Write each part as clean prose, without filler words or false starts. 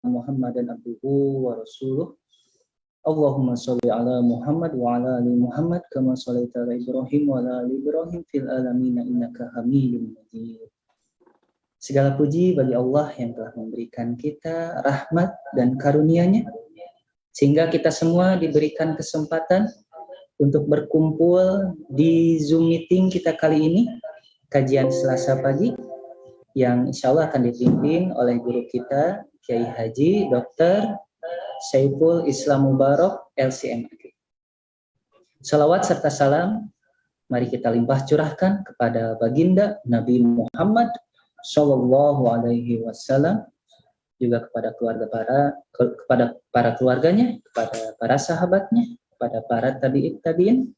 Muhammadan abduhu wa rasuluh. Allahumma sholli ala Muhammad wa ala ali Muhammad kama shallaita ala Ibrahim wa ala ali Ibrahim fil alamin innaka Hamidum Majid. Segala puji bagi Allah yang telah memberikan kita rahmat dan karunia-Nya sehingga kita semua diberikan kesempatan untuk berkumpul di Zoom meeting kita kali ini, kajian Selasa pagi yang insya Allah akan dipimpin oleh guru kita Kiai Haji Dr. Saiful Islam Mubarak LCMAG. Salawat serta salam mari kita limpah curahkan kepada baginda Nabi Muhammad Shallallahu Alaihi Wasallam, juga kepada para keluarganya, kepada para sahabatnya, kepada para tabi'in,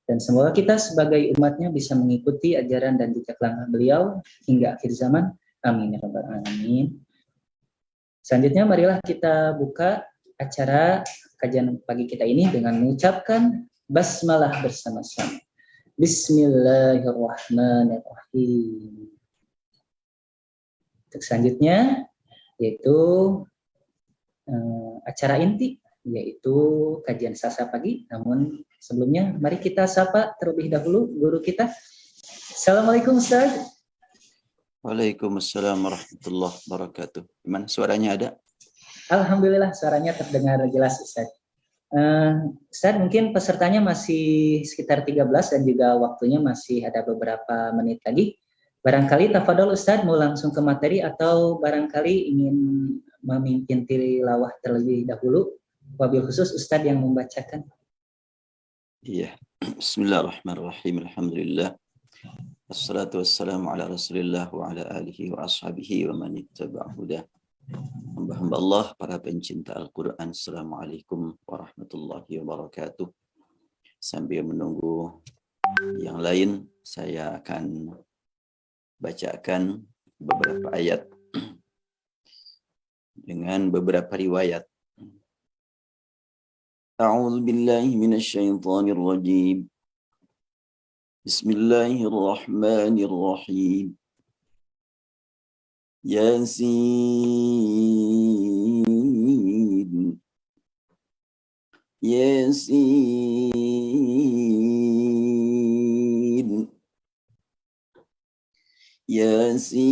dan semoga kita sebagai umatnya bisa mengikuti ajaran dan jejak langkah beliau hingga akhir zaman. Amin ya rabbal alamin. Selanjutnya marilah kita buka acara kajian pagi kita ini dengan mengucapkan basmalah bersama-sama. Bismillahirrahmanirrahim. Untuk selanjutnya yaitu acara inti, yaitu kajian Selasa pagi. Namun sebelumnya mari kita sapa terlebih dahulu guru kita. Assalamualaikum Ustaz. Waalaikumsalam warahmatullahi wabarakatuh. Gimana suaranya ada? Alhamdulillah suaranya terdengar jelas Ustaz. Ustaz, mungkin pesertanya masih sekitar 13 dan juga waktunya masih ada beberapa menit lagi. Barangkali tafadhol Ustaz mau langsung ke materi atau barangkali ingin memimpin tilawah terlebih dahulu. Wabil khusus Ustaz yang membacakan. Iya. Bismillahirrahmanirrahim. Alhamdulillah. Wassalatu wassalamu ala Rasulillah wa ala alihi wa ashabihi wa man ittaba'a hudah. Hamba-hamba Allah, para pencinta Al-Quran, Assalamualaikum warahmatullahi wabarakatuh. Sambil menunggu yang lain, saya akan bacakan beberapa ayat dengan beberapa riwayat. A'udzu billahi minasyaitonir rajim. Bismillahirrahmanirrahim. Yasin. Yasin. Yasin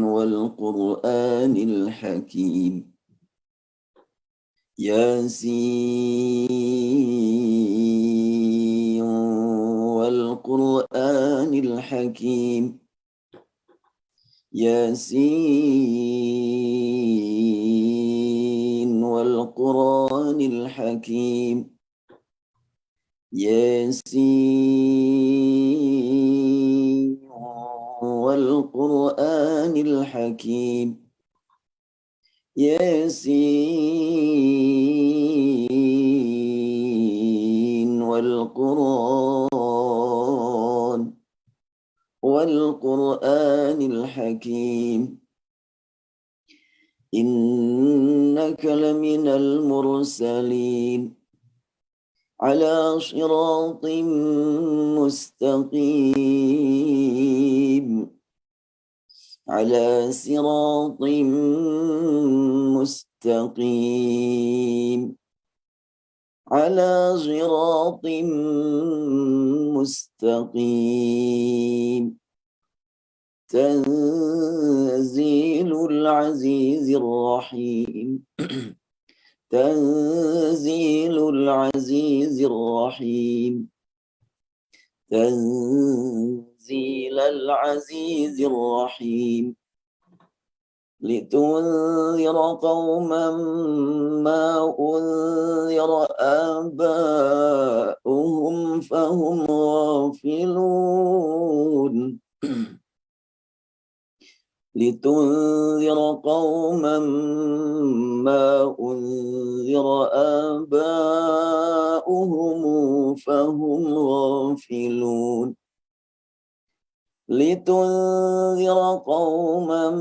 wal Qur'anil Hakim. Yasin wal Qur'anil Hakim. Yasin wal Qur'anil Hakim. Yasin wal Qur'anil Hakim. Yasin wal Qur'anil Hakim. Innaka laminal mursalin ala siratim mustaqim. Ala siratim mustaqim. Ala siratim mustaqim. Tanzilul azizir rahim. Tanzilul azizir rahim. Tanzilal azizir rahim. Litunzira qauman ma unzira aba'uhum fahum ghafilun. Litunzira qauman ma unzira aba'uhum fahum ghafilun. Litunzira qauman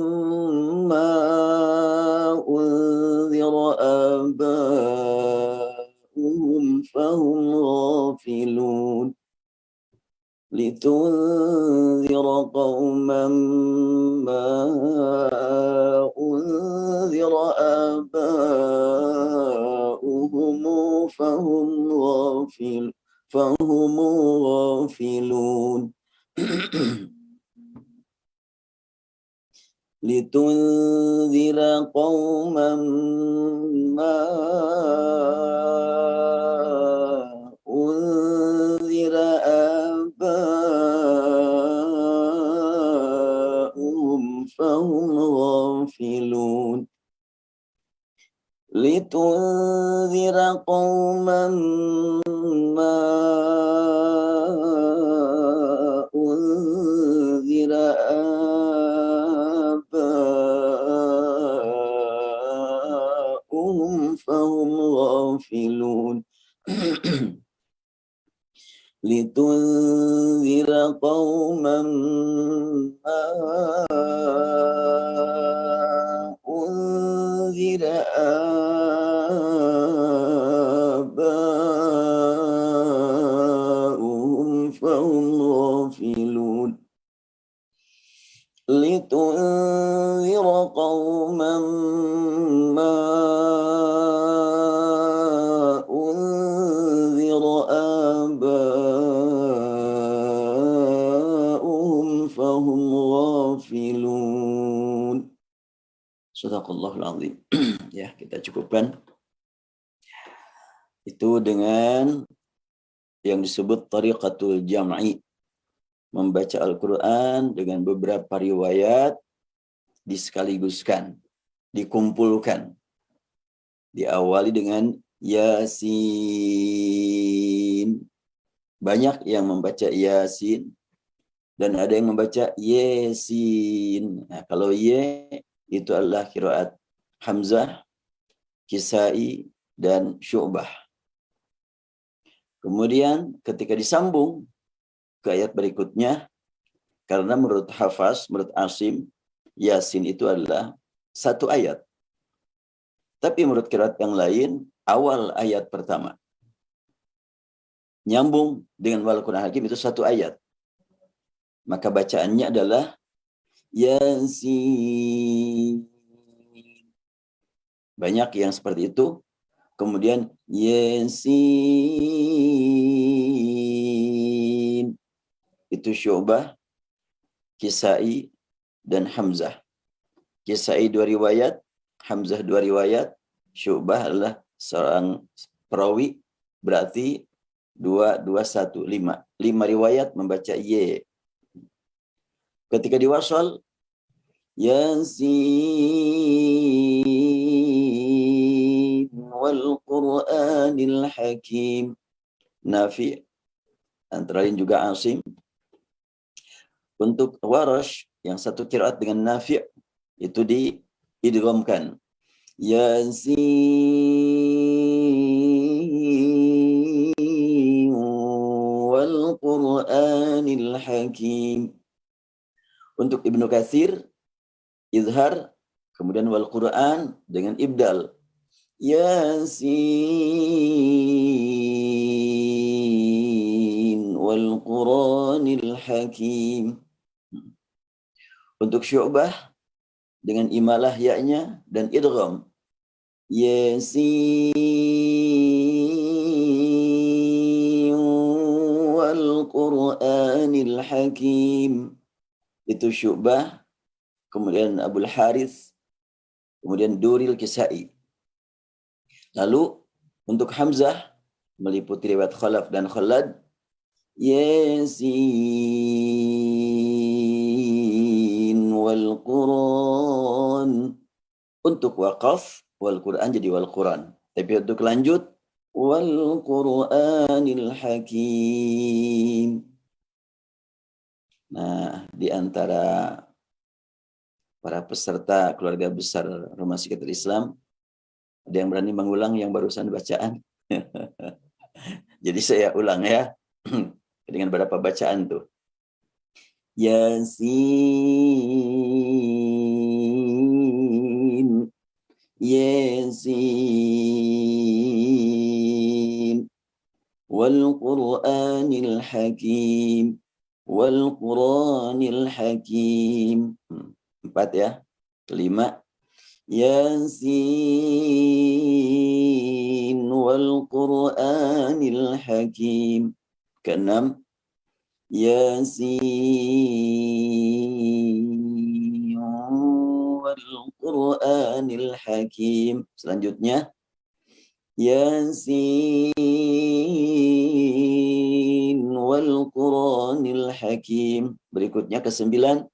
ma unzira aba'uhum fahum ghafilun. لتنذر قوما ما أنذر آباؤهم فهم غافلون لتنذر قوما ما أنذر آباؤهم فهم غافلون لتنذر قوما ما أنذر آباؤهم فهم غافلون لتنذر قوما ما أنذر آباؤهم فهم غافلون لتنذر قوما ما أنذر آباؤهم فهم غافلون. Sadaqallahul azim. Ya, kita cukupkan itu dengan yang disebut tariqatul jam'i, membaca Al-Quran dengan beberapa riwayat disekaligus,kan, dikumpulkan. Diawali dengan Yasin. Banyak yang membaca Yasin dan ada yang membaca Yesin. Nah, kalau Ye itu adalah qiraat Hamzah, Kisai, dan Syu'bah. Kemudian ketika disambung ke ayat berikutnya, karena menurut Hafaz, menurut Asim, Yasin itu adalah satu ayat. Tapi menurut qiraat yang lain, awal ayat pertama nyambung dengan wal Qur'an Hakim itu satu ayat. Maka bacaannya adalah Yasin. Banyak yang seperti itu. Kemudian Yasin. Itu Syu'bah, Kisai, dan Hamzah. Kisai 2 riwayat, Hamzah 2 riwayat, Syu'bah adalah seorang perawi, berarti 2, 2, 1, 5. 5 riwayat membaca Ye. Ketika diwasal, Yasin wal Qur'anil Hakim. Nafi, antara lain juga Asim. Untuk Warash, yang satu qiraat dengan Nafi, itu diidghamkan. Yasin wal Qur'anil Hakim. Untuk Ibnu Katsir, izhar, kemudian wal Qur'an dengan ibdal. Yasin wal Qur'anil Hakim. Untuk Syu'bah dengan imalah ya-nya dan idgham. Yasin wal Qur'anil Hakim. Itu Syu'bah, kemudian Abul Harith, kemudian Duril Kisai. Lalu untuk Hamzah meliputi riwayat Khalaf dan Khalad, Yasin wal Quran. Untuk waqaf wal Quran jadi wal Quran. Tapi untuk lanjut wal Quranil Hakim. Nah, di antara para peserta keluarga besar Rumah Psikiatri Islam, ada yang berani mengulang yang barusan bacaan? Jadi saya ulang ya, dengan beberapa bacaan tuh. Yasin, Yasin, wal Qur'anil Hakim. wal Qur'anil Hakim. 4 ya. Kelima, Yasin wal Qur'anil Hakim. Keenam, Yasin wal Qur'anil Hakim. Selanjutnya, Yasin wal Qur'anil Hakim. Berikutnya ke-9,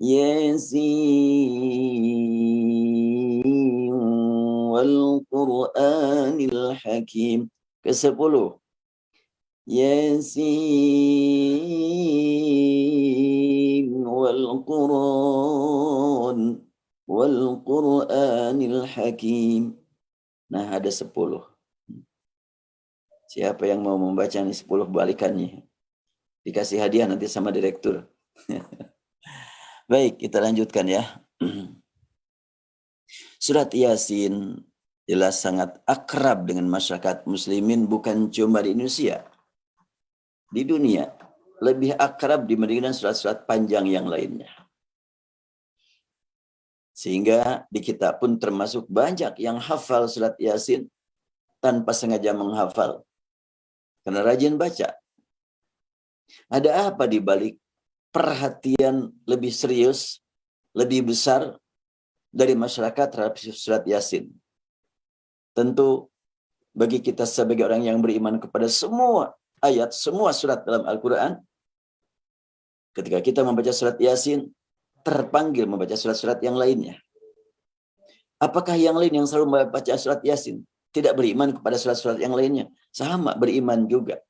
Yasin wal Qur'anil Hakim. Ke-10, Yasin wal Qur'anil Hakim. Nah, ada 10. Siapa yang mau membaca nih 10 balikannya? Dikasih hadiah nanti sama direktur. Baik, kita lanjutkan ya. Surat Yasin jelas sangat akrab dengan masyarakat muslimin, bukan cuma di Indonesia. Di dunia lebih akrab dibandingkan surat-surat panjang yang lainnya. Sehingga di kita pun termasuk banyak yang hafal surat Yasin tanpa sengaja menghafal. Karena rajin baca. Ada apa di balik perhatian lebih serius, lebih besar dari masyarakat terhadap surat Yasin? Tentu bagi kita sebagai orang yang beriman kepada semua ayat, semua surat dalam Al-Quran, ketika kita membaca surat Yasin, terpanggil membaca surat-surat yang lainnya. Apakah yang lain yang selalu membaca surat Yasin tidak beriman kepada surat-surat yang lainnya? Sama, beriman juga.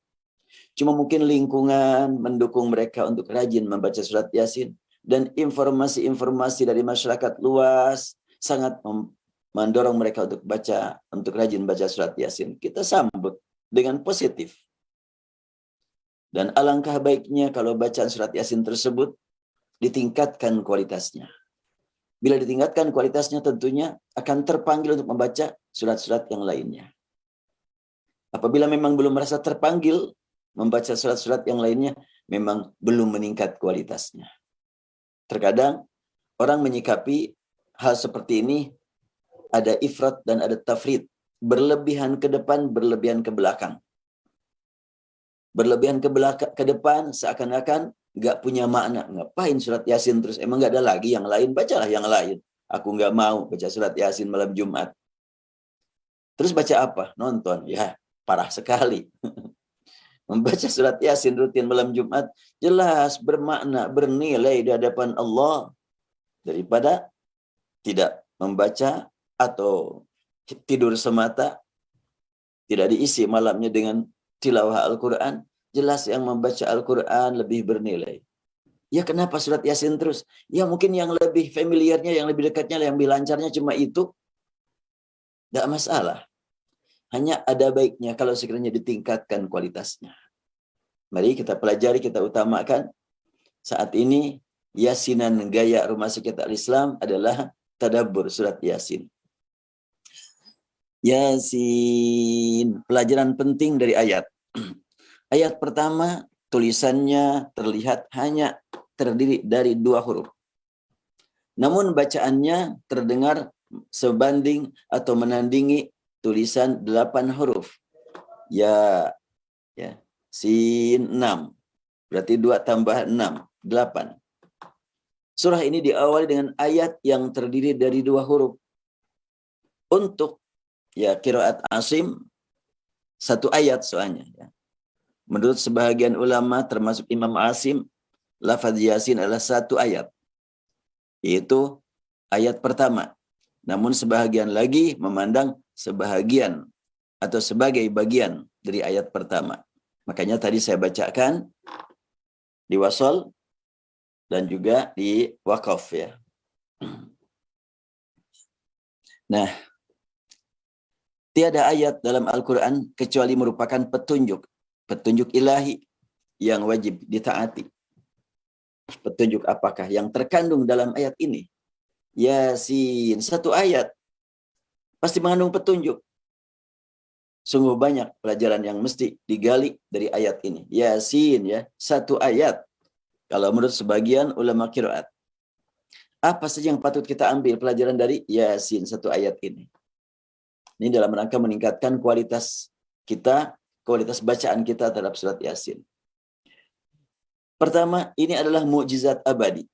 Cuma mungkin lingkungan mendukung mereka untuk rajin membaca surat Yasin, dan informasi-informasi dari masyarakat luas sangat mendorong mereka untuk rajin baca surat Yasin. Kita sambut dengan positif. Dan alangkah baiknya kalau bacaan surat Yasin tersebut ditingkatkan kualitasnya. Bila ditingkatkan kualitasnya, tentunya akan terpanggil untuk membaca surat-surat yang lainnya. Apabila memang belum merasa terpanggil membaca surat-surat yang lainnya, memang belum meningkat kualitasnya. Terkadang orang menyikapi hal seperti ini, ada ifrat dan ada tafrid. Berlebihan ke depan, berlebihan ke belakang. Berlebihan ke depan seakan-akan nggak punya makna. Ngapain surat Yasin terus? Emang nggak ada lagi yang lain? Bacalah yang lain. Aku nggak mau baca surat Yasin malam Jumat. Terus baca apa? Nonton. Ya, parah sekali. Membaca surat Yasin rutin malam Jumat jelas bermakna, bernilai di hadapan Allah daripada tidak membaca atau tidur semata, tidak diisi malamnya dengan tilawah Al-Quran. Jelas yang membaca Al-Quran lebih bernilai. Ya kenapa surat Yasin terus? Ya mungkin yang lebih familiarnya, yang lebih dekatnya, yang lebih lancarnya cuma itu. Tidak masalah. Hanya ada baiknya kalau sekiranya ditingkatkan kualitasnya. Mari kita pelajari, kita utamakan. Saat ini Yasinan gaya Rumah Sakit Al-Islam adalah tadabbur surat Yasin. Yasin, pelajaran penting dari ayat. Ayat pertama, tulisannya terlihat hanya terdiri dari 2 huruf. Namun bacaannya terdengar sebanding atau menandingi tulisan 8 huruf. Ya, sin 6. Berarti 2 tambah 6, 8. Surah ini diawali dengan ayat yang terdiri dari 2 huruf. Untuk qiraat Asim, 1 ayat soalnya. Ya. Menurut sebahagian ulama termasuk Imam Asim, lafaz Yasin adalah 1 ayat. Yaitu ayat pertama. Namun sebahagian lagi memandang sebahagian atau sebagai bagian dari ayat pertama. Makanya tadi saya bacakan di wasol dan juga di wakaf ya. Nah, tiada ayat dalam Al-Quran kecuali merupakan petunjuk ilahi yang wajib ditaati. Petunjuk apakah yang terkandung dalam ayat ini? Yasin, 1 ayat pasti mengandung petunjuk. Sungguh banyak pelajaran yang mesti digali dari ayat ini. Yasin ya, satu ayat. Kalau menurut sebagian ulama qiraat. Apa saja yang patut kita ambil pelajaran dari Yasin, satu ayat ini? Ini dalam rangka meningkatkan kualitas kita, kualitas bacaan kita terhadap surat Yasin. Pertama, ini adalah mukjizat abadi.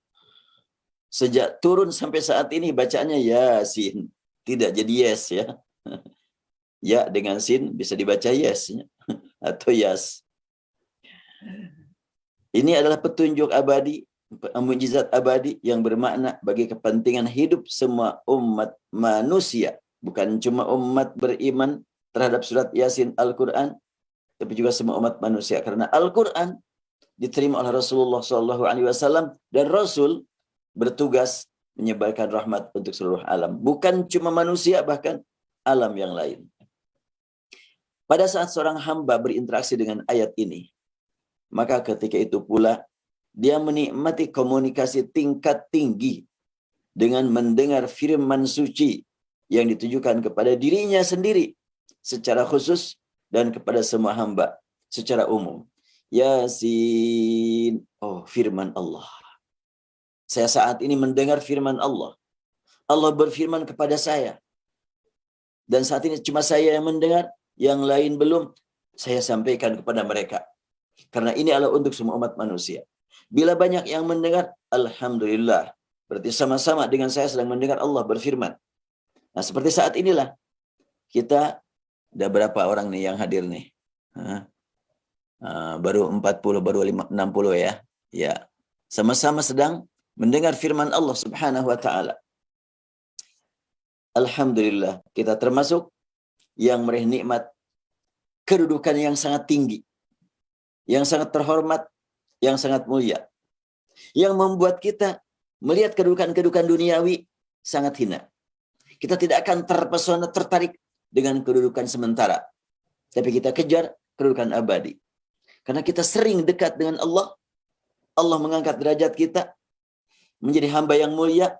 Sejak turun sampai saat ini bacaannya Yasin. Tidak jadi yes ya. Ya dengan sin bisa dibaca yes ya. Atau yas. Ini adalah petunjuk abadi, mukjizat abadi yang bermakna bagi kepentingan hidup semua umat manusia. Bukan cuma umat beriman terhadap surat Yasin Al-Quran, tapi juga semua umat manusia. Karena Al-Quran diterima oleh Rasulullah SAW dan Rasul bertugas menyebarkan rahmat untuk seluruh alam. Bukan cuma manusia, bahkan alam yang lain. Pada saat seorang hamba berinteraksi dengan ayat ini, maka ketika itu pula dia menikmati komunikasi tingkat tinggi dengan mendengar firman suci yang ditujukan kepada dirinya sendiri secara khusus dan kepada semua hamba secara umum. Yasin, oh firman Allah. Saya saat ini mendengar firman Allah. Allah berfirman kepada saya. Dan saat ini cuma saya yang mendengar, yang lain belum. Saya sampaikan kepada mereka. Karena ini adalah untuk semua umat manusia. Bila banyak yang mendengar, alhamdulillah. Berarti sama-sama dengan saya sedang mendengar Allah berfirman. Nah, seperti saat inilah kita, ada berapa orang nih yang hadir nih? Baru 40, baru 60 ya. Ya. Sama-sama sedang mendengar firman Allah Subhanahu wa taala. Alhamdulillah, kita termasuk yang meraih nikmat kedudukan yang sangat tinggi, yang sangat terhormat, yang sangat mulia, yang membuat kita melihat kedudukan-kedudukan duniawi sangat hina. Kita tidak akan terpesona, tertarik dengan kedudukan sementara, tapi kita kejar kedudukan abadi. Karena kita sering dekat dengan Allah, Allah mengangkat derajat kita menjadi hamba yang mulia.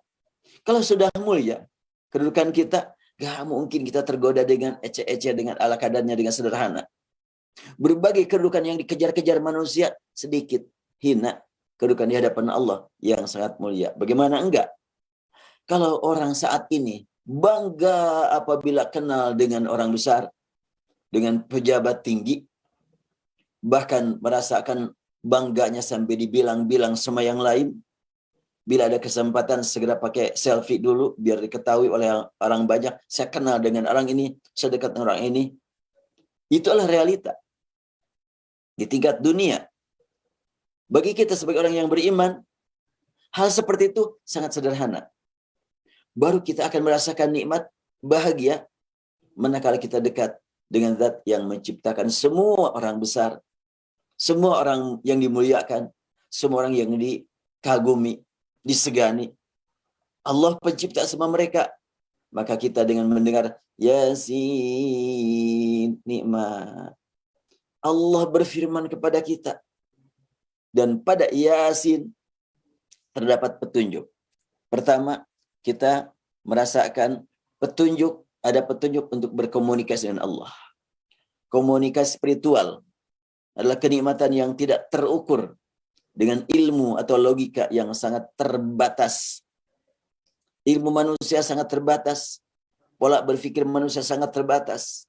Kalau sudah mulia kedudukan kita, gak mungkin kita tergoda dengan ece-ece, dengan ala kadarnya, dengan sederhana. Berbagai kedudukan yang dikejar-kejar manusia sedikit hina, kedudukan di hadapan Allah yang sangat mulia. Bagaimana enggak? Kalau orang saat ini bangga apabila kenal dengan orang besar, dengan pejabat tinggi, bahkan merasakan bangganya sampai dibilang-bilang sama yang lain. Bila ada kesempatan segera pakai selfie dulu biar diketahui oleh orang banyak, saya kenal dengan orang ini, saya dekat dengan orang ini. Itu adalah realita di tingkat dunia. Bagi kita sebagai orang yang beriman, hal seperti itu sangat sederhana. Baru kita akan merasakan nikmat, bahagia, manakala kita dekat dengan zat yang menciptakan semua orang besar, semua orang yang dimuliakan, semua orang yang dikagumi, disegani. Allah pencipta semua mereka. Maka kita dengan mendengar Yasin, nikmat. Allah berfirman kepada kita. Dan pada Yasin terdapat petunjuk. Pertama, kita merasakan petunjuk, ada petunjuk untuk berkomunikasi dengan Allah. Komunikasi spiritual adalah kenikmatan yang tidak terukur dengan ilmu atau logika yang sangat terbatas. Ilmu manusia sangat terbatas. Pola berpikir manusia sangat terbatas.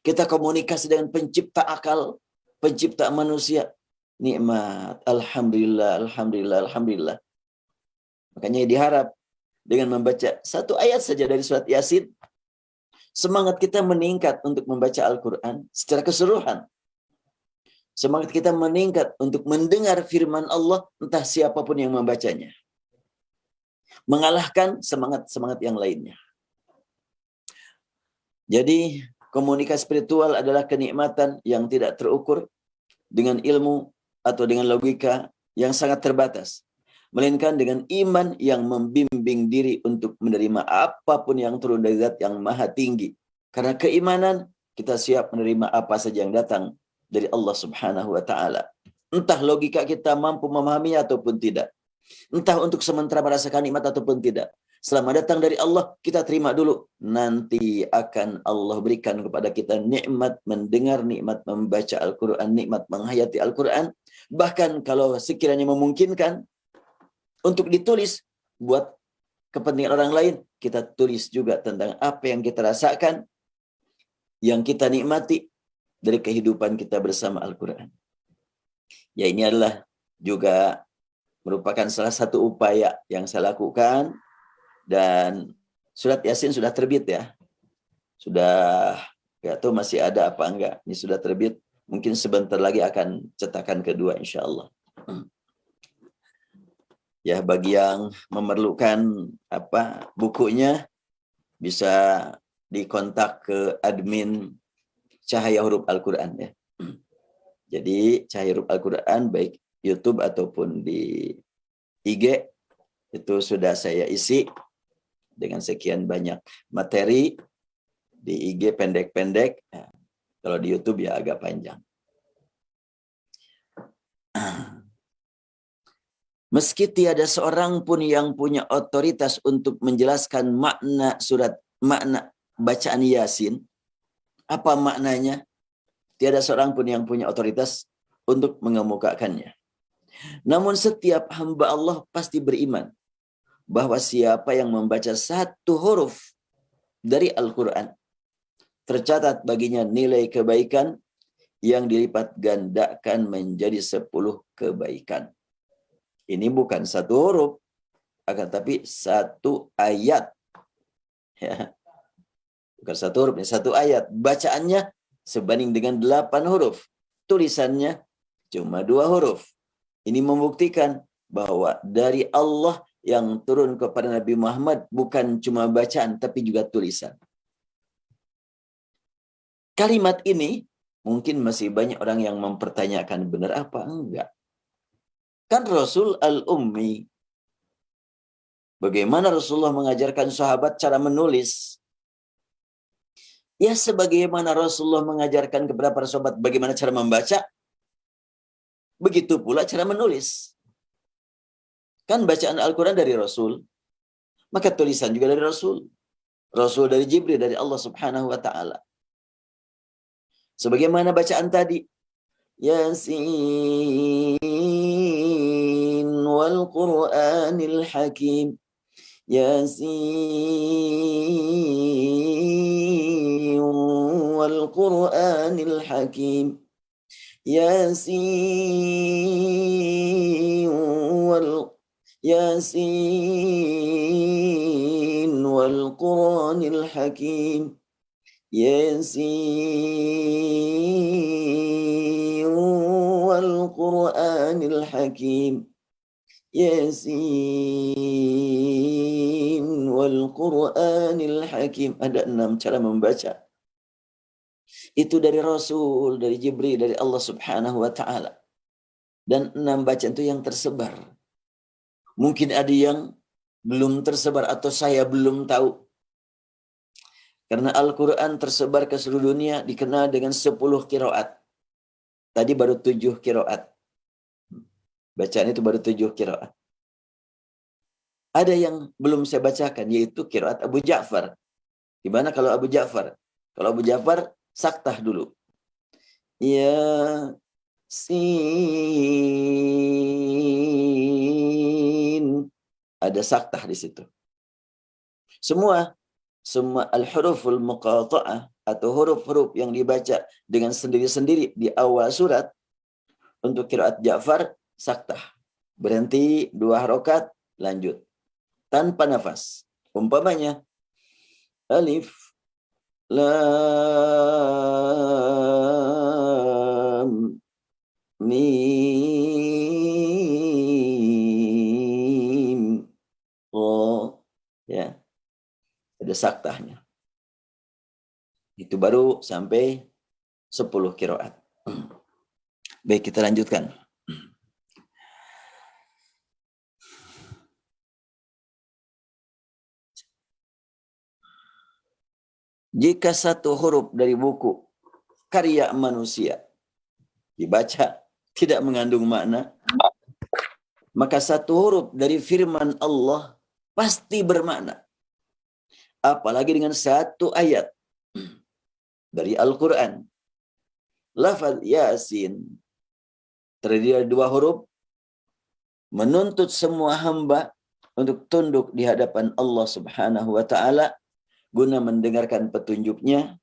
Kita komunikasi dengan pencipta akal, pencipta manusia. Nikmat. Alhamdulillah, alhamdulillah, alhamdulillah. Makanya diharap dengan membaca satu ayat saja dari surat Yasin, semangat kita meningkat untuk membaca Al-Quran secara keseluruhan. Semangat kita meningkat untuk mendengar firman Allah, entah siapapun yang membacanya. Mengalahkan semangat-semangat yang lainnya. Jadi, komunikasi spiritual adalah kenikmatan yang tidak terukur dengan ilmu atau dengan logika yang sangat terbatas. Melainkan dengan iman yang membimbing diri untuk menerima apapun yang turun dari zat yang maha tinggi. Karena keimanan, kita siap menerima apa saja yang datang dari Allah Subhanahu wa taala. Entah logika kita mampu memahaminya ataupun tidak. Entah untuk sementara merasakan nikmat ataupun tidak. Selamat datang dari Allah, kita terima dulu. Nanti akan Allah berikan kepada kita nikmat mendengar, nikmat membaca Al-Quran, nikmat menghayati Al-Quran. Bahkan kalau sekiranya memungkinkan untuk ditulis buat kepentingan orang lain, kita tulis juga tentang apa yang kita rasakan, yang kita nikmati dari kehidupan kita bersama Al-Quran. Ya, ini adalah juga merupakan salah satu upaya yang saya lakukan, dan surat Yasin sudah terbit ya. Sudah, nggak tahu masih ada apa enggak. Ini sudah terbit. Mungkin sebentar lagi akan cetakan kedua insya Allah. Ya, bagi yang memerlukan bukunya, bisa dikontak ke admin Cahaya Huruf Al-Quran ya. Jadi Cahaya Huruf Al-Quran baik YouTube ataupun di IG itu sudah saya isi dengan sekian banyak materi. Di IG pendek-pendek, kalau di YouTube ya agak panjang. Meski tiada seorang pun yang punya otoritas untuk menjelaskan makna bacaan Yasin, apa maknanya? Tiada seorang pun yang punya otoritas untuk mengemukakannya. Namun setiap hamba Allah pasti beriman bahwa siapa yang membaca satu huruf dari Al-Quran, tercatat baginya nilai kebaikan yang dilipat gandakan menjadi 10 kebaikan. Ini bukan satu huruf, akan tapi satu ayat. Ya. Bukan satu huruf, ini satu ayat. Bacaannya sebanding dengan 8 huruf. Tulisannya cuma 2 huruf. Ini membuktikan bahwa dari Allah yang turun kepada Nabi Muhammad bukan cuma bacaan, tapi juga tulisan. Kalimat ini mungkin masih banyak orang yang mempertanyakan benar apa enggak. Kan Rasul al-Ummi. Bagaimana Rasulullah mengajarkan sahabat cara menulis? Ya sebagaimana Rasulullah mengajarkan kepada para sahabat bagaimana cara membaca, begitu pula cara menulis. Kan bacaan Al-Quran dari Rasul, maka tulisan juga dari Rasul. Rasul dari Jibril, dari Allah Subhanahu wa ta'ala. Sebagaimana bacaan tadi, Yasin wal Qur'anil Hakim. Yasin wal Qur'anil Hakim. Yasin wal Qur'anil Hakim. Yasin wal Qur'anil Hakim. Yasin wal Qur'anil Hakim. Ada 6 cara membaca. Itu dari Rasul, dari Jibril, dari Allah Subhanahu wa ta'ala. Dan 6 bacaan itu yang tersebar. Mungkin ada yang belum tersebar atau saya belum tahu. Karena Al-Quran tersebar ke seluruh dunia dikenal dengan 10 qiraat. Tadi baru 7 qiraat. Bacaan itu baru 7 qiraat. Ada yang belum saya bacakan, yaitu qiraat Abu Ja'far. Gimana kalau Abu Ja'far? Kalau Abu Ja'far, saktah dulu. Yasin. Ada saktah di situ. Semua al-huruful muqata'ah atau huruf-huruf yang dibaca dengan sendiri-sendiri di awal surat untuk qiraat Ja'far saktah. Berhenti 2 harokat, lanjut. Tanpa nafas. Umpamanya alif lam mim ra, ya. Ada saktahnya. Itu baru sampai 10 qiraat. Baik, kita lanjutkan. Jika satu huruf dari buku karya manusia dibaca tidak mengandung makna, maka satu huruf dari firman Allah pasti bermakna. Apalagi dengan satu ayat dari Al-Quran. Lafaz Yasin terdiri dari 2 huruf, menuntut semua hamba untuk tunduk di hadapan Allah Subhanahu wa taala guna mendengarkan petunjuknya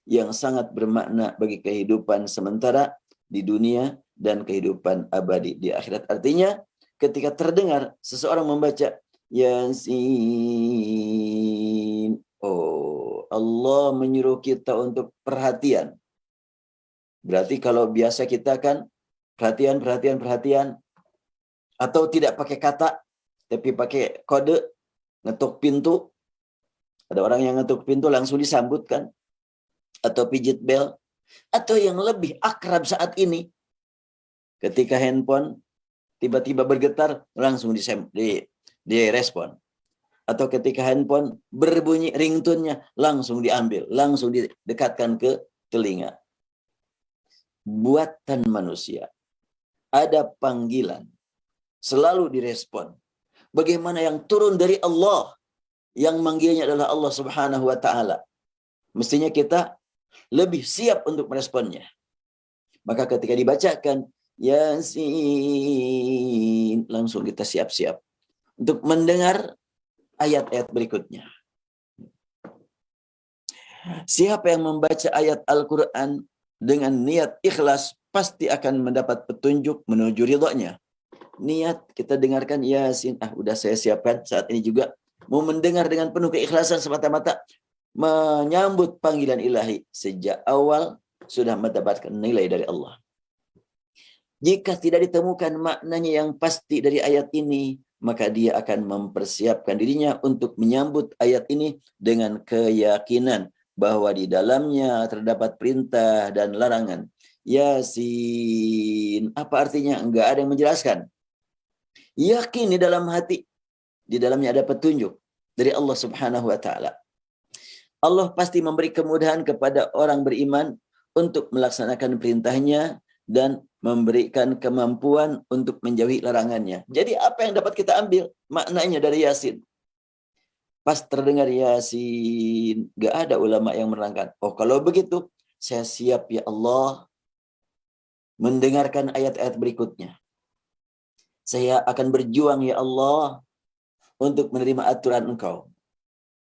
yang sangat bermakna bagi kehidupan sementara di dunia dan kehidupan abadi di akhirat. Artinya, ketika terdengar seseorang membaca Yasin, oh, Allah menyuruh kita untuk perhatian. Berarti kalau biasa kita kan perhatian, atau tidak pakai kata, tapi pakai kode, ngetuk pintu. Ada orang yang ngetuk pintu langsung disambutkan, atau pijit bel, atau yang lebih akrab saat ini, ketika handphone tiba-tiba bergetar, langsung direspon. Atau ketika handphone berbunyi ringtone-nya, langsung diambil, langsung didekatkan ke telinga. Buatan manusia. Ada panggilan, selalu direspon. Bagaimana yang turun dari Allah, yang manggilnya adalah Allah Subhanahu wa taala. Mestinya kita lebih siap untuk meresponnya. Maka ketika dibacakan Yasin, langsung kita siap-siap untuk mendengar ayat-ayat berikutnya. Siapa yang membaca ayat Al-Quran dengan niat ikhlas, pasti akan mendapat petunjuk menuju ridhonya. Niat kita dengarkan Yasin, udah saya siapkan saat ini juga mau mendengar dengan penuh keikhlasan semata-mata menyambut panggilan ilahi. Sejak awal sudah mendapatkan nilai dari Allah. Jika tidak ditemukan maknanya yang pasti dari ayat ini, maka dia akan mempersiapkan dirinya untuk menyambut ayat ini dengan keyakinan bahwa di dalamnya terdapat perintah dan larangan. Yasin, apa artinya? Enggak ada yang menjelaskan. Yakin di dalam hati, di dalamnya ada petunjuk dari Allah Subhanahu wa taala. Allah pasti memberi kemudahan kepada orang beriman untuk melaksanakan perintahnya dan memberikan kemampuan untuk menjauhi larangannya. Jadi apa yang dapat kita ambil maknanya dari Yasin? Pas terdengar Yasin, gak ada ulama yang menerangkan, oh kalau begitu saya siap ya Allah mendengarkan ayat-ayat berikutnya. Saya akan berjuang ya Allah untuk menerima aturan Engkau,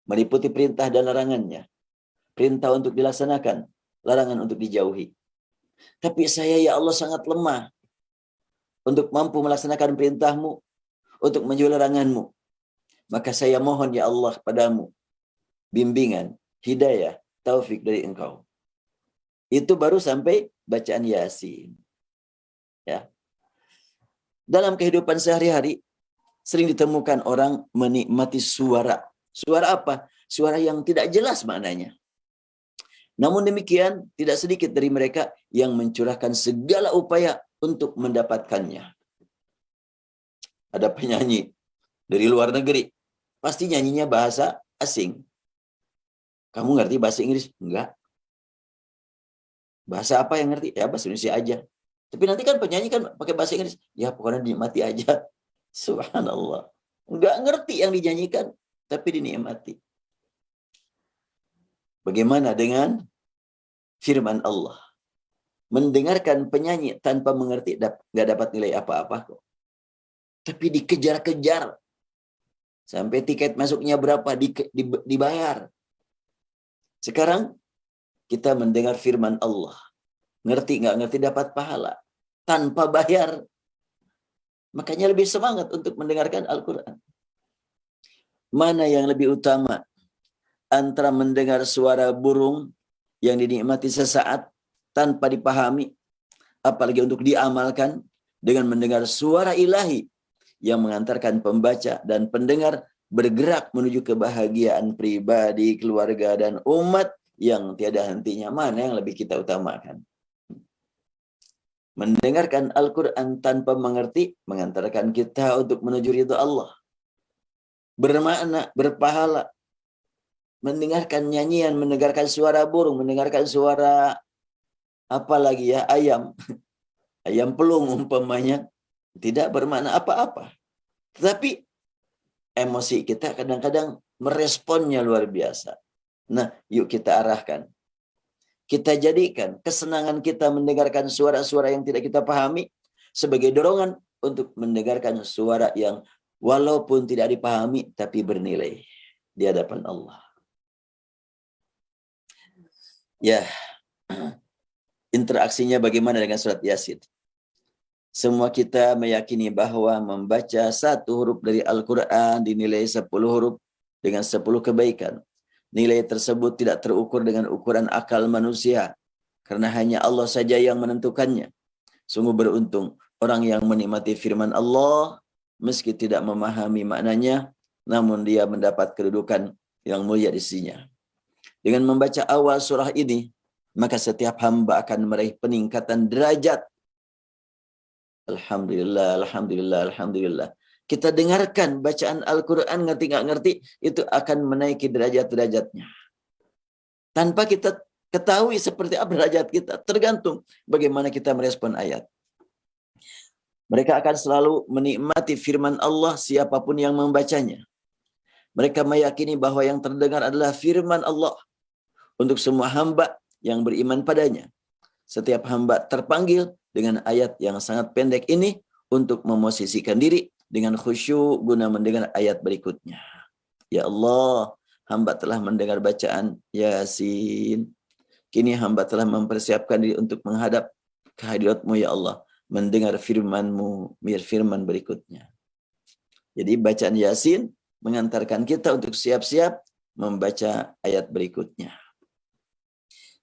meliputi perintah dan larangannya. Perintah untuk dilaksanakan, larangan untuk dijauhi. Tapi saya ya Allah sangat lemah untuk mampu melaksanakan perintah-Mu, untuk menjauhi larangan-Mu. Maka saya mohon ya Allah padamu bimbingan, hidayah, taufik dari Engkau. Itu baru sampai bacaan Yasin. Ya. Dalam kehidupan sehari-hari sering ditemukan orang menikmati suara. Suara apa? Suara yang tidak jelas maknanya. Namun demikian, tidak sedikit dari mereka yang mencurahkan segala upaya untuk mendapatkannya. Ada penyanyi dari luar negeri, pasti nyanyinya bahasa asing. Kamu ngerti bahasa Inggris? Enggak. Bahasa apa yang ngerti? Ya bahasa Indonesia aja. Tapi nanti kan penyanyi kan pakai bahasa Inggris. Ya pokoknya dinikmati aja. Subhanallah. Enggak ngerti yang dinyanyikan, tapi dinikmati. Bagaimana dengan firman Allah? Mendengarkan penyanyi tanpa mengerti nggak dapat nilai apa-apa kok. Tapi dikejar-kejar. Sampai tiket masuknya berapa dibayar. Sekarang kita mendengar firman Allah. Ngerti nggak ngerti dapat pahala. Tanpa bayar. Makanya lebih semangat untuk mendengarkan Al-Quran. Mana yang lebih utama antara mendengar suara burung yang dinikmati sesaat tanpa dipahami, apalagi untuk diamalkan, dengan mendengar suara ilahi yang mengantarkan pembaca dan pendengar bergerak menuju kebahagiaan pribadi, keluarga, dan umat yang tiada hentinya. Mana yang lebih kita utamakan? Mendengarkan Al-Quran tanpa mengerti mengantarkan kita untuk menuju ridha Allah. Bermakna, berpahala. Mendengarkan nyanyian, mendengarkan suara burung, mendengarkan suara apa lagi ya, ayam. Ayam pelung umpamanya. Tidak bermakna apa-apa. Tetapi emosi kita kadang-kadang meresponnya luar biasa. Nah, yuk kita arahkan. Kita jadikan kesenangan kita mendengarkan suara-suara yang tidak kita pahami sebagai dorongan untuk mendengarkan suara yang walaupun tidak dipahami tapi bernilai di hadapan Allah. Ya, interaksinya bagaimana dengan surat Yasin? Semua kita meyakini bahwa membaca satu huruf dari Al-Quran dinilai 10 huruf dengan 10 kebaikan. Nilai tersebut tidak terukur dengan ukuran akal manusia, karena hanya Allah saja yang menentukannya. Sungguh beruntung orang yang menikmati firman Allah, meski tidak memahami maknanya, namun dia mendapat kedudukan yang mulia di sisinya. Dengan membaca awal surah ini, maka setiap hamba akan meraih peningkatan derajat. Alhamdulillah, alhamdulillah, alhamdulillah. Kita dengarkan bacaan Al-Quran, ngerti nggak ngerti, itu akan menaiki derajat-derajatnya. Tanpa kita ketahui seperti apa derajat kita, tergantung bagaimana kita merespon ayat. Mereka akan selalu menikmati firman Allah siapapun yang membacanya. Mereka meyakini bahwa yang terdengar adalah firman Allah untuk semua hamba yang beriman padanya. Setiap hamba terpanggil dengan ayat yang sangat pendek ini untuk memosisikan diri dengan khusyuk guna mendengar ayat berikutnya. Ya Allah, hamba telah mendengar bacaan Yasin. Kini hamba telah mempersiapkan diri untuk menghadap kehadirat-Mu ya Allah, mendengar firman-Mu, firman berikutnya. Jadi bacaan Yasin mengantarkan kita untuk siap-siap membaca ayat berikutnya.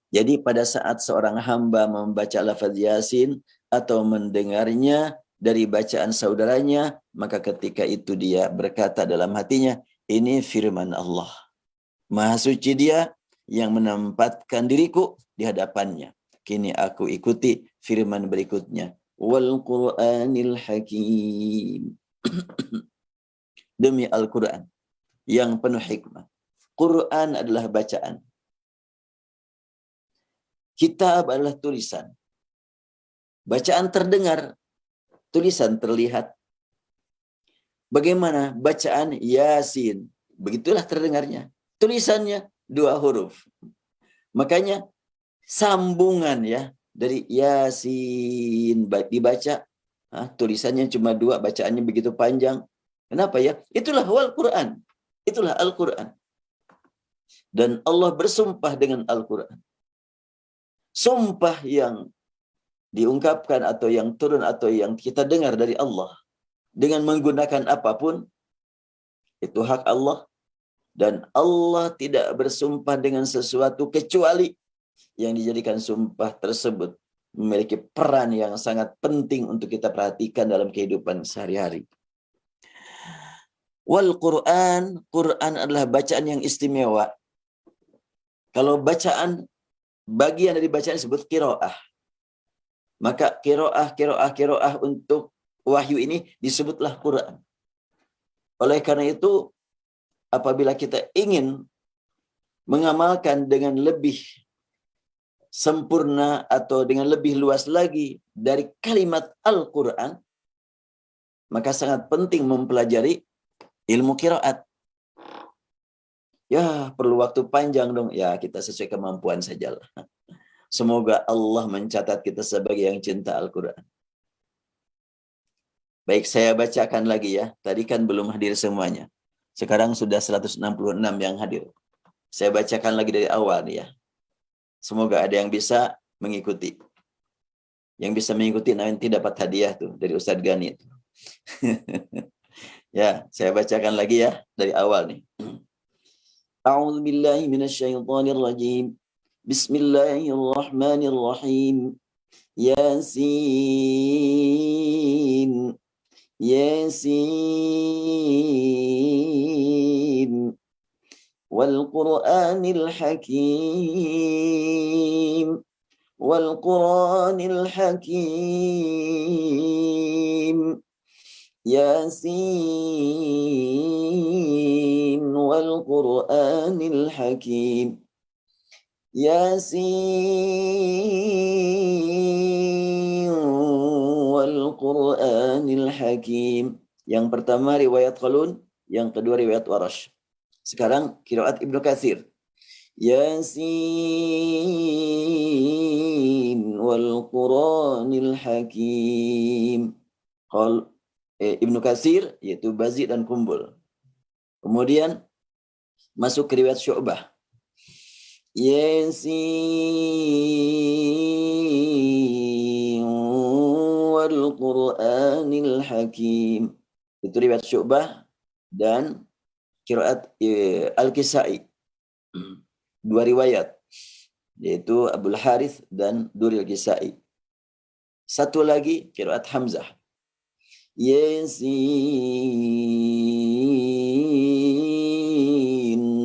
Jadi pada saat seorang hamba membaca lafaz Yasin atau mendengarnya dari bacaan saudaranya, maka ketika itu dia berkata dalam hatinya, ini firman Allah. Maha suci dia yang menempatkan diriku di hadapannya. Kini aku ikuti firman berikutnya. Wal Qur'anil Hakim. Demi Al-Quran yang penuh hikmah. Quran adalah bacaan. Kitab adalah tulisan. Bacaan terdengar, tulisan terlihat. Bagaimana bacaan Yasin? Begitulah terdengarnya. Tulisannya 2 huruf. Makanya sambungan ya dari Yasin dibaca, tulisannya cuma 2, bacaannya begitu panjang. Kenapa ya? Itulah Al-Quran. Itulah Al-Quran. Dan Allah bersumpah dengan Al-Quran. Sumpah yang diungkapkan atau yang turun atau yang kita dengar dari Allah dengan menggunakan apapun, itu hak Allah. Dan Allah tidak bersumpah dengan sesuatu kecuali yang dijadikan sumpah tersebut memiliki peran yang sangat penting untuk kita perhatikan dalam kehidupan sehari-hari. Wal Quran, Quran adalah bacaan yang istimewa. Kalau bacaan, bagian dari bacaan disebut qiraah. Maka qiraah untuk wahyu ini disebutlah Quran. Oleh karena itu, apabila kita ingin mengamalkan dengan lebih sempurna atau dengan lebih luas lagi dari kalimat Al-Quran, maka sangat penting mempelajari ilmu qiraat. Ya, perlu waktu panjang dong. Ya, kita sesuai kemampuan sajalah. Semoga Allah mencatat kita sebagai yang cinta Al-Quran. Baik, saya bacakan lagi ya. Tadi kan belum hadir semuanya. Sekarang sudah 166 yang hadir. Saya bacakan lagi dari awal nih ya. Semoga ada yang bisa mengikuti. Yang bisa mengikuti nanti dapat hadiah tuh dari Ustadz Gani. Ya, saya bacakan lagi ya dari awal nih. A'udzu billahi minasyaitonir rajim. Bismillahirrahmanirrahim. Yasin. Yasin. Wal Qur'anil Hakim. Wal Qur'anil Hakim. Yasin wal Qur'anil Hakim. Yasin wal Qur'anil Hakim. Yang pertama riwayat Qalun, Yang kedua riwayat Warash. Sekarang qiraat Ibnu Katsir. Yasin wal Qur'anil Hakim. Ibnu Katsir yaitu Bazzi dan Kumbul. Kemudian masuk ke riwayat Syu'bah. Yasin wal Qur'anil Hakim. Itu riwayat Syu'bah dan qiraat Al-Kisai. Dua riwayat, yaitu Abdul Harith dan Duril Kisai. Satu lagi qiraat Hamzah. Yasin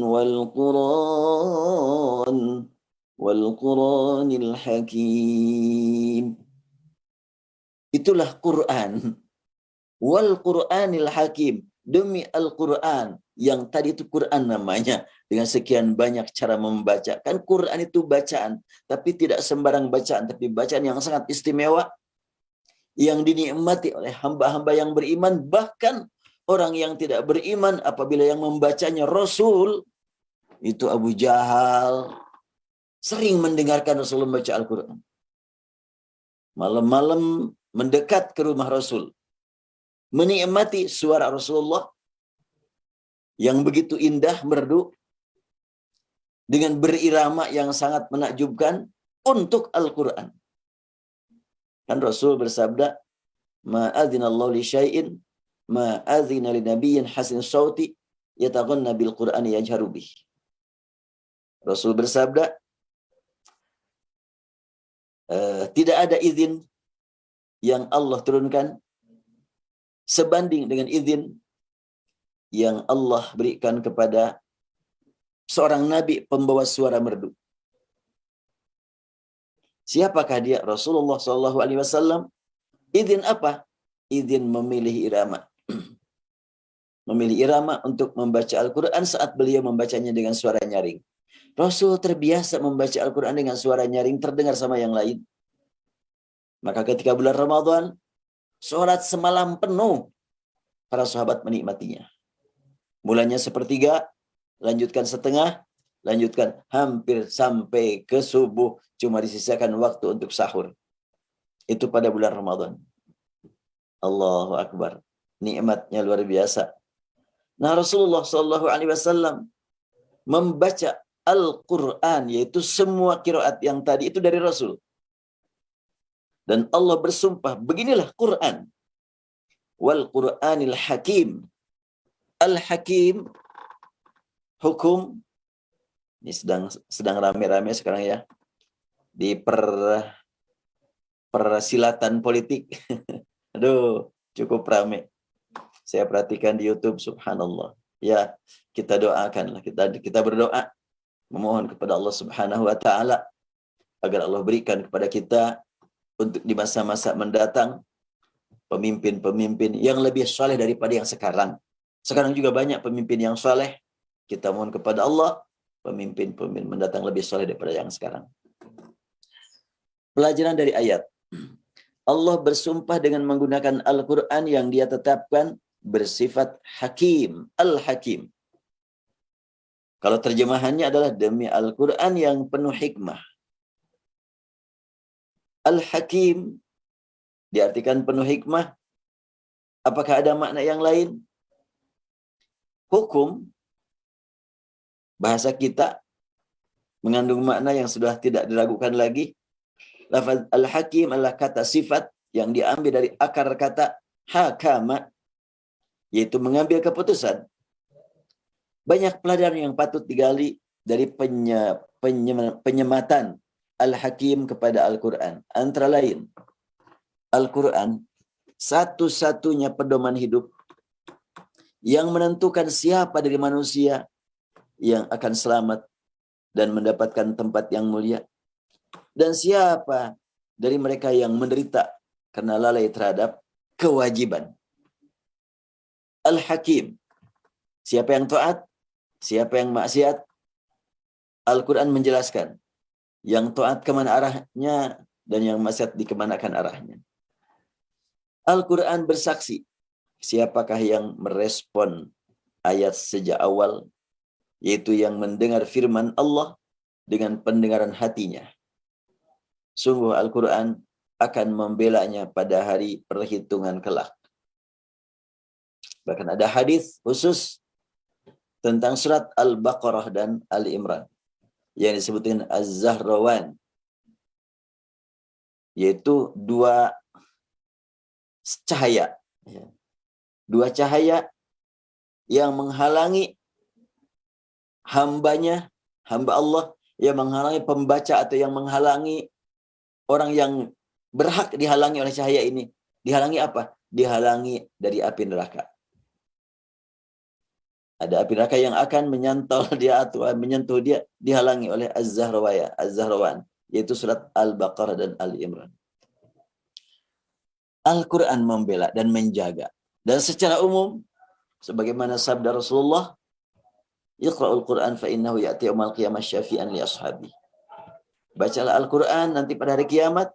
wal Qur'anil Hakim. Itulah Quran. Wal Qur'anil Hakim. Demi Al-Quran. Yang tadi itu Quran namanya. Dengan sekian banyak cara membaca. Kan Quran itu bacaan. Tapi tidak sembarang bacaan. Tapi bacaan yang sangat istimewa. Yang dinikmati oleh hamba-hamba yang beriman. Bahkan orang yang tidak beriman. Apabila yang membacanya Rasul. Itu Abu Jahal. Sering mendengarkan Rasul membaca Al-Quran. Malam-malam mendekat ke rumah Rasul. Menikmati suara Rasulullah yang begitu indah, merdu, dengan berirama yang sangat menakjubkan untuk Al-Quran. Kan Rasul bersabda, ma'adzinallahu li syai'in ma'adzina li nabiyyin hasin sauti yataghanna bil Qur'ani yajharu bih. Rasul bersabda, tidak ada izin yang Allah turunkan sebanding dengan izin yang Allah berikan kepada seorang nabi pembawa suara merdu. Siapakah dia? Rasulullah SAW. Izin apa? Izin memilih irama. Memilih irama untuk membaca Al-Quran saat beliau membacanya dengan suara nyaring. Rasul terbiasa membaca Al-Quran dengan suara nyaring terdengar sama yang lain. Maka ketika bulan Ramadan, sholat semalam penuh, para sahabat menikmatinya. Mulanya sepertiga, lanjutkan setengah, lanjutkan hampir sampai ke subuh. Cuma disisakan waktu untuk sahur. Itu pada bulan Ramadan. Allahu Akbar. Nikmatnya luar biasa. Nah, Rasulullah SAW membaca Al-Quran, yaitu semua qiraat yang tadi itu dari Rasul. Dan Allah bersumpah, beginilah Quran. Wal Qur'anil Hakim. Al-Hakim, hukum. Ini sedang rame-rame sekarang ya. Di persilatan politik. Aduh, cukup rame. Saya perhatikan di YouTube, subhanallah. Ya, kita doakanlah. Kita berdoa. Memohon kepada Allah subhanahu wa ta'ala. Agar Allah berikan kepada kita untuk di masa-masa mendatang pemimpin-pemimpin yang lebih saleh daripada yang sekarang. Sekarang juga banyak pemimpin yang saleh. Kita mohon kepada Allah pemimpin-pemimpin mendatang lebih saleh daripada yang sekarang. Pelajaran dari ayat. Allah bersumpah dengan menggunakan Al-Quran yang Dia tetapkan bersifat Hakim, Al-Hakim. Kalau terjemahannya adalah demi Al-Quran yang penuh hikmah. Al-Hakim diartikan penuh hikmah. Apakah ada makna yang lain? Hukum, bahasa kita, mengandung makna yang sudah tidak diragukan lagi. Lafaz Al-Hakim adalah kata sifat yang diambil dari akar kata hakama, yaitu mengambil keputusan. Banyak pelajaran yang patut digali dari penyematan Al-Hakim kepada Al-Quran. Antara lain, Al-Quran satu-satunya pedoman hidup yang menentukan siapa dari manusia yang akan selamat dan mendapatkan tempat yang mulia, dan siapa dari mereka yang menderita karena lalai terhadap kewajiban. Al-Hakim, siapa yang taat, siapa yang maksiat. Al-Quran menjelaskan yang taat kemana arahnya dan yang maksiat dikemanakan arahnya. Al-Quran bersaksi siapakah yang merespon ayat sejak awal, yaitu yang mendengar firman Allah dengan pendengaran hatinya. Sungguh Al-Quran akan membelanya pada hari perhitungan kelak. Bahkan ada hadis khusus tentang surat Al-Baqarah dan Al-Imran yang disebutkan Az-Zahrawan, yaitu dua cahaya. Dua cahaya yang menghalangi hamba Allah, yang menghalangi pembaca atau yang menghalangi orang yang berhak dihalangi oleh cahaya ini. Dihalangi apa? Dihalangi dari api neraka. Ada api neraka yang akan menyantol dia atau menyentuh dia, dihalangi oleh Az-Zahrawan, yaitu surat Al-Baqarah dan Al-Imran. Al-Quran membela dan menjaga. Dan secara umum, sebagaimana sabda Rasulullah, Iqra'ul Quran fa innahu ya'ti yaumal qiyamah syafi'an li ashabi. Bacalah Al-Quran, nanti pada hari kiamat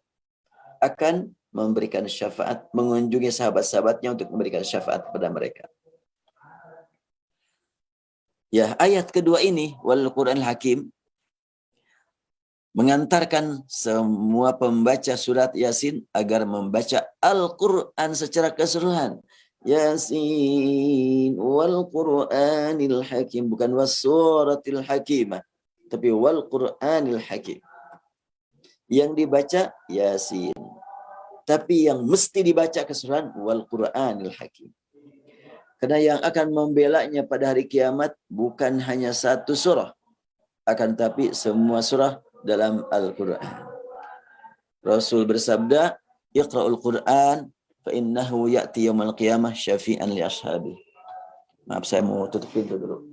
akan memberikan syafaat, mengunjungi sahabat-sahabatnya untuk memberikan syafaat kepada mereka. Ya, ayat kedua ini, wal Quran Hakim, mengantarkan semua pembaca surat Yasin agar membaca Al-Quran secara keseluruhan. Yasin wal Quranil Hakim, bukan was-suratil Hakimah, tapi wal Quranil Hakim. Yang dibaca Yasin, tapi yang mesti dibaca keseluruhan wal Quranil Hakim. Karena yang akan membelanya pada hari kiamat bukan hanya satu surah, akan tapi semua surah dalam Al-Quran. Rasul bersabda, Iqra'ul Quran fa innahu ya'ti yaumal qiyamah syafi'an li ashabi. Maaf, saya mau tutup pintu dulu.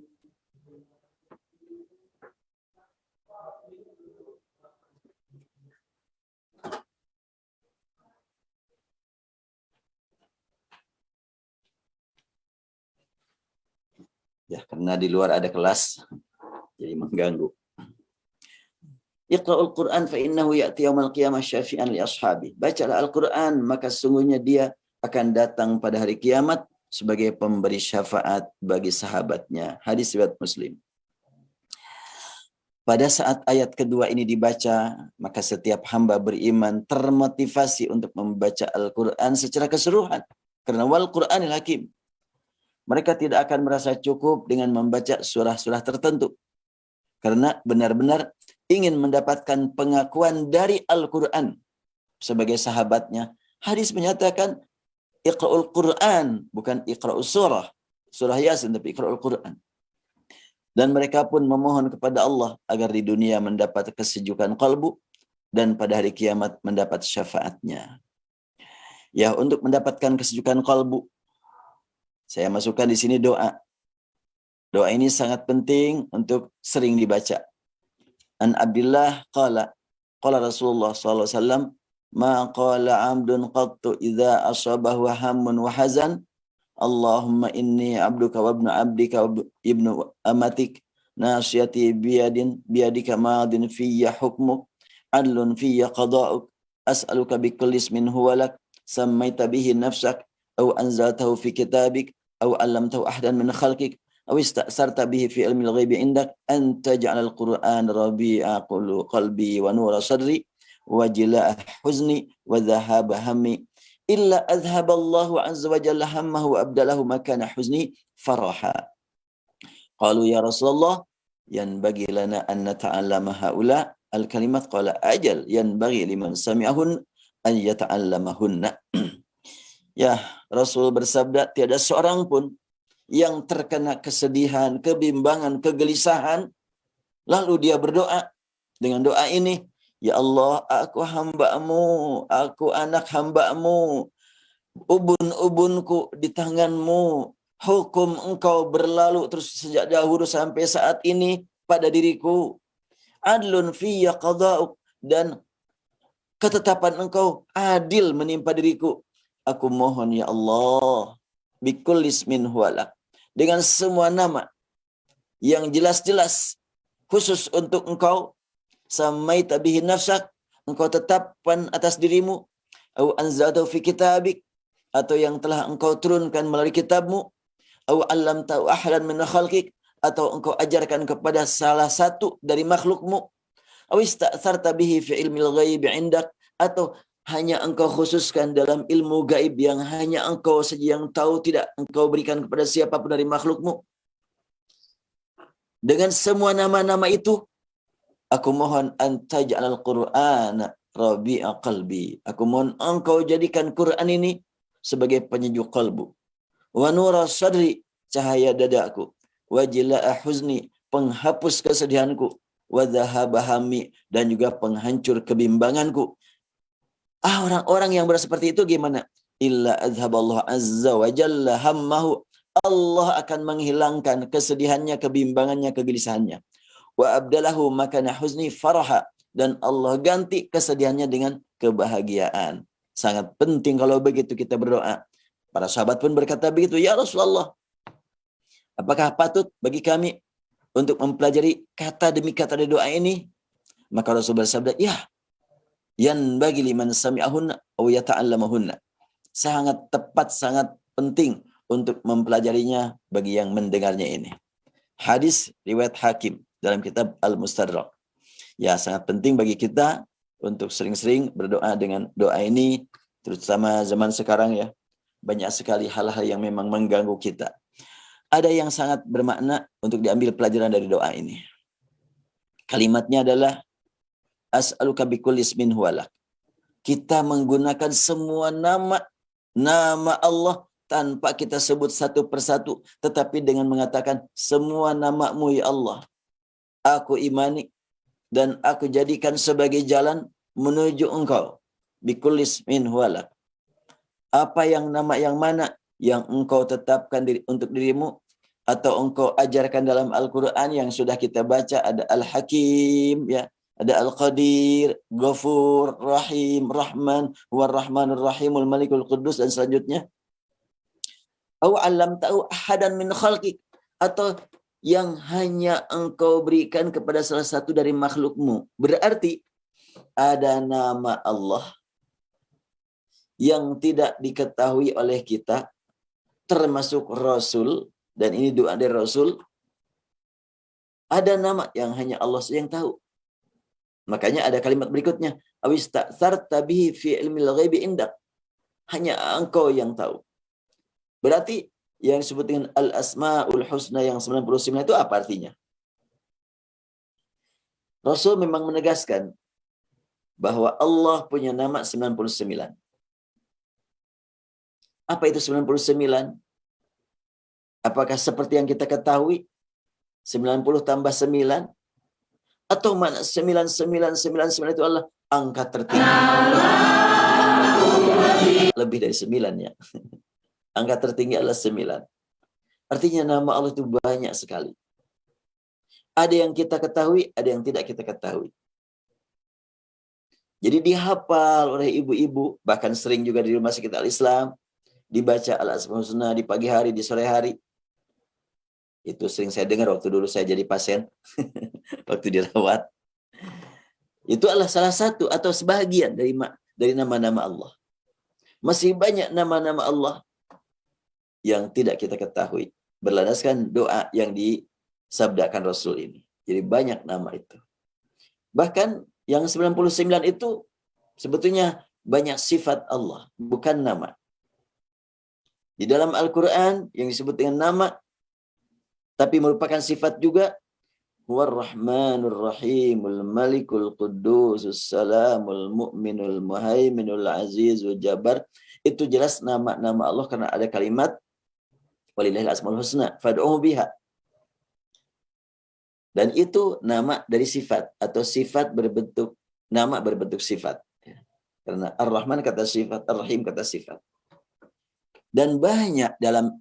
Ya, karena di luar ada kelas, jadi mengganggu. Iqra'ul Quran fa innahu ya'ti yaumal qiyamah syafi'an li ashabi. Bacalah Al-Quran, maka sungguhnya dia akan datang pada hari kiamat sebagai pemberi syafaat bagi sahabatnya. Hadis riwayat Muslim. Pada saat ayat kedua ini dibaca, maka setiap hamba beriman termotivasi untuk membaca Al-Quran secara keseluruhan. Karena wal Quranil Hakim. Mereka tidak akan merasa cukup dengan membaca surah-surah tertentu. Karena benar-benar ingin mendapatkan pengakuan dari Al-Quran sebagai sahabatnya. Hadis menyatakan, Iqra'ul Quran, bukan Iqra'ul surah. Surah Yasin, tapi Iqra'ul Quran. Dan mereka pun memohon kepada Allah agar di dunia mendapat kesejukan kalbu dan pada hari kiamat mendapat syafaatnya. Ya, untuk mendapatkan kesejukan kalbu, saya masukkan di sini doa. Doa ini sangat penting untuk sering dibaca. An Abdullah qala Rasulullah sallallahu alaihi wasallam, ma qala 'abdun qattu idza asabahu hammun wa hazan, Allahumma inni 'abduka wa ibnu 'abdika wa ibnu amatik, nasiyati biyadika madin fiyya hukmuk, adlun fiyya qada'uk, as'aluka bikulli ismin huwa lak, sammaita bihi nafsak, aw anzaltahu fi kitabik, aw 'allamtahu ahadan min khalqik, aw ista'sarta bihi fi ilmil ghaibi indak, an taj'alal Qur'an rabi'a qalbi wa nura sadri wa jilaa huzni wa dhahaba hammi, illa adhaballahu azza wa jalla hammahu wa abdalahu makana huzni faraha. Qalu ya Rasulullah, yanbaghi lana an nata'allama haula al-kalimat, qala ajal yanbaghi liman sami'ahun an yata'allamahunna. Ya, Rasul bersabda, tiada seorang pun yang terkena kesedihan, kebimbangan, kegelisahan, lalu dia berdoa dengan doa ini, ya Allah, aku hamba-Mu, aku anak hamba-Mu, ubun-ubunku di tangan-Mu, hukum Engkau berlalu terus sejak dahulu sampai saat ini pada diriku, adlun fiyya qada'uk, dan ketetapan Engkau adil menimpa diriku. Aku mohon ya Allah, bikulli ismin huwalak, dengan semua nama yang jelas-jelas khusus untuk Engkau, samaita bihi nafsak, Engkau tetapkan atas dirimu, au anzaltahu fi kitabik, atau yang telah Engkau turunkan melalui kitabmu, Aw 'allamtahu ahadan min khalqik, atau engkau ajarkan kepada salah satu dari makhlukmu. Aw ista'tharta bihi fi ilmil ghaib 'indak, atau hanya engkau khususkan dalam ilmu gaib yang hanya engkau saja yang tahu, tidak engkau berikan kepada siapapun dari makhlukmu. Dengan semua nama-nama itu, aku mohon antaj'alal Qur'an rabi'a qalbi. Aku mohon engkau jadikan Quran ini sebagai penyejuk kalbu. Wa nura sadri, cahaya dadaku. Wa jila'a huzni, penghapus kesedihanku. Wa dhahaba hammi, dan juga penghancur kebimbanganku. Orang-orang yang berseperti itu gimana? Illa adhaballahu azza wa jalla hammahu. Allah akan menghilangkan kesedihannya, kebimbangannya, kegelisahannya. Wa abdalahu makana huzni faraha, dan Allah ganti kesedihannya dengan kebahagiaan. Sangat penting kalau begitu kita berdoa. Para sahabat pun berkata begitu, ya Rasulullah, apakah patut bagi kami untuk mempelajari kata demi kata dari doa ini? Maka Rasul bersabda, ya, yan bagi liman sami'ahunna aw yata'allamahunna. Sangat tepat, sangat penting untuk mempelajarinya bagi yang mendengarnya ini. Hadis riwayat Hakim dalam kitab Al-Mustadrak. Ya, sangat penting bagi kita untuk sering-sering berdoa dengan doa ini, terutama zaman sekarang ya. Banyak sekali hal-hal yang memang mengganggu kita. Ada yang sangat bermakna untuk diambil pelajaran dari doa ini. Kalimatnya adalah as'aluka bikulli ismin huwalak. Kita menggunakan semua nama Allah tanpa kita sebut satu persatu, tetapi dengan mengatakan semua nama-Mu ya Allah, aku imani dan aku jadikan sebagai jalan menuju Engkau. Bikulli ismin huwalak. Apa yang nama yang mana yang Engkau tetapkan untuk dirimu atau Engkau ajarkan dalam Al-Quran yang sudah kita baca, ada Al-Hakim, ya, ada Al-Qadir, Ghafur, Rahim, Rahman, Huwar Rahmanur Rahimul Malikul Quddus, dan selanjutnya. Aw 'allamtahu ahadan min khalqik, atau yang hanya Engkau berikan kepada salah satu dari makhlukmu. Berarti ada nama Allah yang tidak diketahui oleh kita, termasuk Rasul, dan ini doa dari Rasul. Ada nama yang hanya Allah saja yang tahu. Makanya ada kalimat berikutnya, awista'tsarta bihi fi ilmil ghaibi indak. Hanya Engkau yang tahu. Berarti yang disebut dengan al-asmaul husna yang 99 itu apa artinya? Rasul memang menegaskan bahwa Allah punya nama 99. Apa itu 99? Apakah seperti yang kita ketahui 90 tambah 9? Atau mana 9999 itu adalah angka tertinggi? Lebih dari 9 ya. Angka tertinggi adalah 9. Artinya nama Allah itu banyak sekali. Ada yang kita ketahui, ada yang tidak kita ketahui. Jadi dihafal oleh ibu-ibu, bahkan sering juga di rumah sakit Al-Islam, dibaca Al-Asmaul Husna di pagi hari, di sore hari. Itu sering saya dengar waktu dulu saya jadi pasien, waktu dirawat. Itu adalah salah satu atau sebahagian dari nama-nama Allah. Masih banyak nama-nama Allah yang tidak kita ketahui, berlandaskan doa yang disabdakan Rasul ini. Jadi banyak nama itu. Bahkan yang 99 itu sebetulnya banyak sifat Allah, bukan nama. Di dalam Al-Quran yang disebut dengan nama, tapi merupakan sifat juga, Huwar Rahmanur Rahimul Malikul Quddusus Salamul Mu'minul Muhaiminul Azizul Jabbar. Itu jelas nama-nama Allah karena ada kalimat walillahil asmaul husna fad'uhu biha. Dan itu nama dari sifat atau sifat berbentuk nama berbentuk sifat. Karena Ar-Rahman kata sifat, Ar-Rahim kata sifat. Dan banyak dalam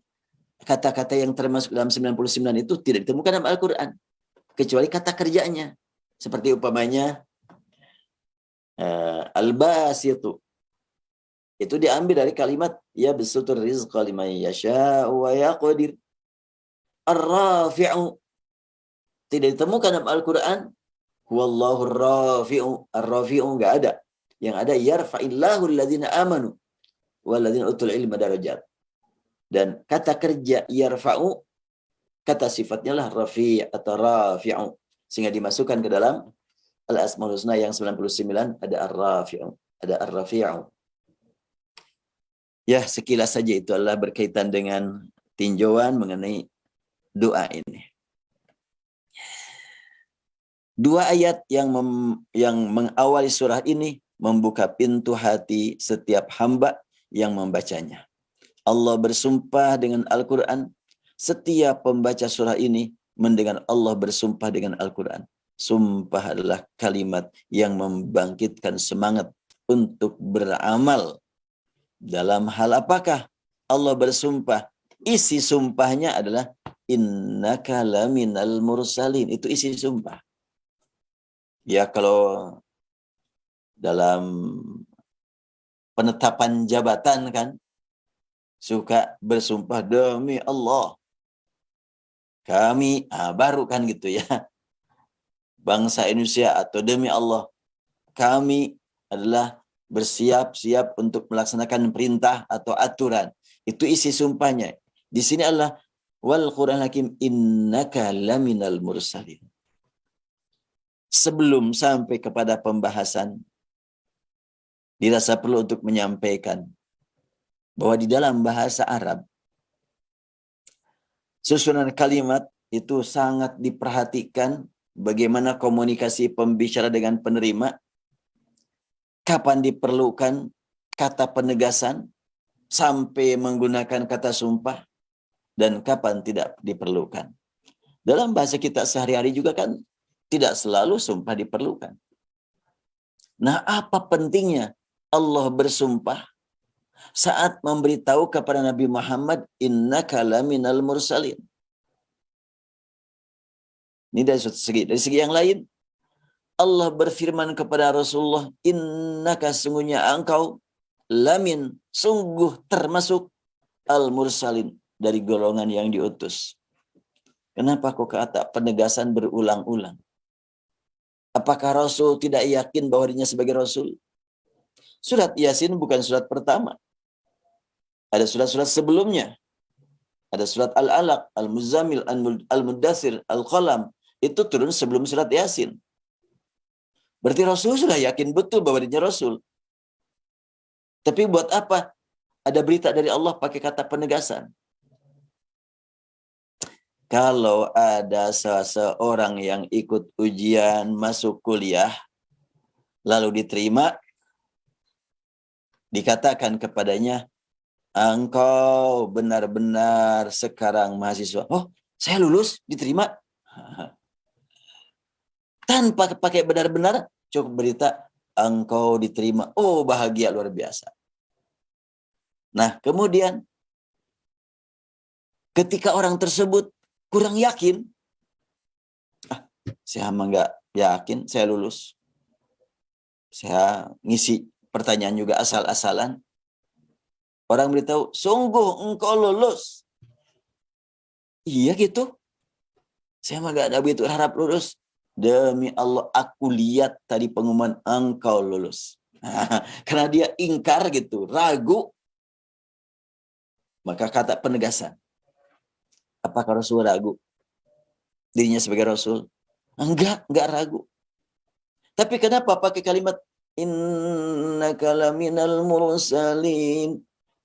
kata-kata yang termasuk dalam 99 itu tidak ditemukan dalam Al-Quran. Kecuali kata kerjanya. Seperti umpamanya Al-Basitu. Itu diambil dari kalimat ya bisutur rizqa liman yasha'u wa yaqdir. Ar-Rafi'u. Tidak ditemukan dalam Al-Quran. Huwallahu ar-Rafi'u. Ar-Rafi'u enggak ada. Yang ada yarfa'illahu alladhina amanu walladzina utul ilma darajat. Dan kata kerja yarfa'u, kata sifatnya lah rafi' atau rafi'u. Sehingga dimasukkan ke dalam Al-Asmaul Husna yang 99 ada ar-rafi'u, ada ar-rafi'u. Ya, sekilas saja itu adalah berkaitan dengan tinjauan mengenai doa ini. Dua ayat yang mengawali surah ini membuka pintu hati setiap hamba yang membacanya. Allah bersumpah dengan Al-Quran. Setiap pembaca surah ini mendengar Allah bersumpah dengan Al-Quran. Sumpah adalah kalimat yang membangkitkan semangat untuk beramal. Dalam hal apakah Allah bersumpah? Isi sumpahnya adalah innaka laminal mursalin. Itu isi sumpah. Ya, kalau dalam penetapan jabatan kan suka bersumpah demi Allah kami, baru kan gitu ya, bangsa Indonesia, atau demi Allah kami adalah bersiap-siap untuk melaksanakan perintah atau aturan. Itu isi sumpahnya. Di sini adalah wal Qur'an hakim innaka laminal mursalin. Sebelum sampai kepada pembahasan, dirasa perlu untuk menyampaikan bahwa di dalam bahasa Arab, susunan kalimat itu sangat diperhatikan bagaimana komunikasi pembicara dengan penerima, kapan diperlukan kata penegasan sampai menggunakan kata sumpah, dan kapan tidak diperlukan. Dalam bahasa kita sehari-hari juga kan tidak selalu sumpah diperlukan. Nah, apa pentingnya Allah bersumpah saat memberitahu kepada Nabi Muhammad innaka laminal mursalin? Ini dari segi. Dari segi yang lain, Allah berfirman kepada Rasulullah, innaka sungguhnya engkau lamin, sungguh termasuk al-mursalin, dari golongan yang diutus. Kenapa kok kata penegasan berulang-ulang? Apakah Rasul tidak yakin bahwa dirinya sebagai Rasul? Surat Yasin bukan surat pertama. Ada surat-surat sebelumnya. Ada surat Al-Alaq, Al-Muzammil, Al-Muddathir, Al-Qalam. Itu turun sebelum surat Yasin. Berarti Rasul sudah yakin betul bahwa dirinya Rasul. Tapi buat apa ada berita dari Allah pakai kata penegasan? Kalau ada seseorang yang ikut ujian masuk kuliah, lalu diterima, dikatakan kepadanya, engkau benar-benar sekarang mahasiswa. Oh, saya lulus, diterima. Tanpa pakai benar-benar, cukup berita, engkau diterima. Oh, bahagia luar biasa. Nah, kemudian, ketika orang tersebut kurang yakin, saya mah nggak yakin saya lulus. Saya ngisi pertanyaan juga asal-asalan. Orang beritahu, sungguh engkau lulus. Iya gitu. Saya mah nggak ada begitu harap lulus. Demi Allah, aku lihat tadi pengumuman engkau lulus. Karena dia ingkar gitu, ragu. Maka kata penegasan. Apakah Rasul ragu dirinya sebagai Rasul? Enggak ragu. Tapi kenapa pakai kalimat innaka laminal mursalin?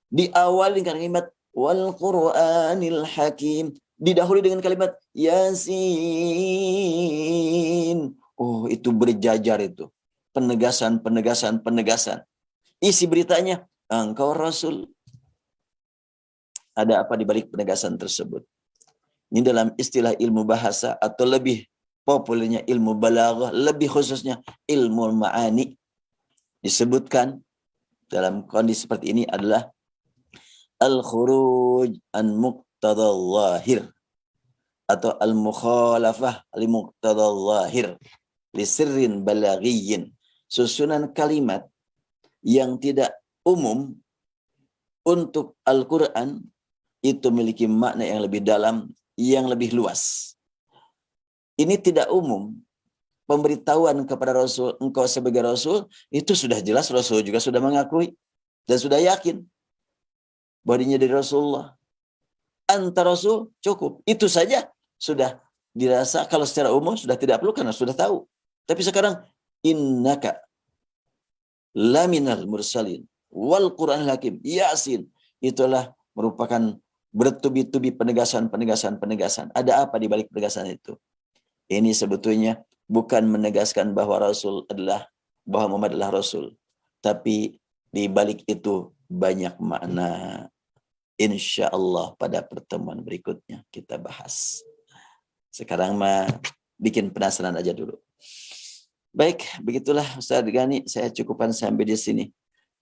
Diawali dengan kalimat wal Qur'anil hakim. Didahului dengan kalimat Yasin. Oh, itu berjajar itu. Penegasan. Isi beritanya, engkau Rasul. Ada apa di balik penegasan tersebut? Ini dalam istilah ilmu bahasa atau lebih populernya ilmu balaghah, lebih khususnya ilmu ma'ani, disebutkan dalam kondisi seperti ini adalah al-khuruj an muqtadal zahir atau al-mukhalafah li muqtadal zahir li sirrin balaghiyin. Susunan kalimat yang tidak umum untuk Al-Quran itu memiliki makna yang lebih dalam, yang lebih luas. Ini tidak umum. Pemberitahuan kepada Rasul, engkau sebagai Rasul, itu sudah jelas. Rasul juga sudah mengakui dan sudah yakin bahwa dirinya dari Rasulullah. anta rasul, cukup. Itu saja sudah dirasa kalau secara umum sudah tidak perlu karena sudah tahu. Tapi sekarang innaka laminal mursalin wal Qur'anil hakim Yasin, itulah merupakan bertubi-tubi penegasan. Ada apa di balik penegasan itu? Ini sebetulnya bukan menegaskan bahwa Muhammad adalah Rasul, tapi di balik itu banyak makna. Insya Allah pada pertemuan berikutnya kita bahas. Sekarang mah bikin penasaran aja dulu. Baik, begitulah Ustaz Gani, saya cukupkan sampai di sini.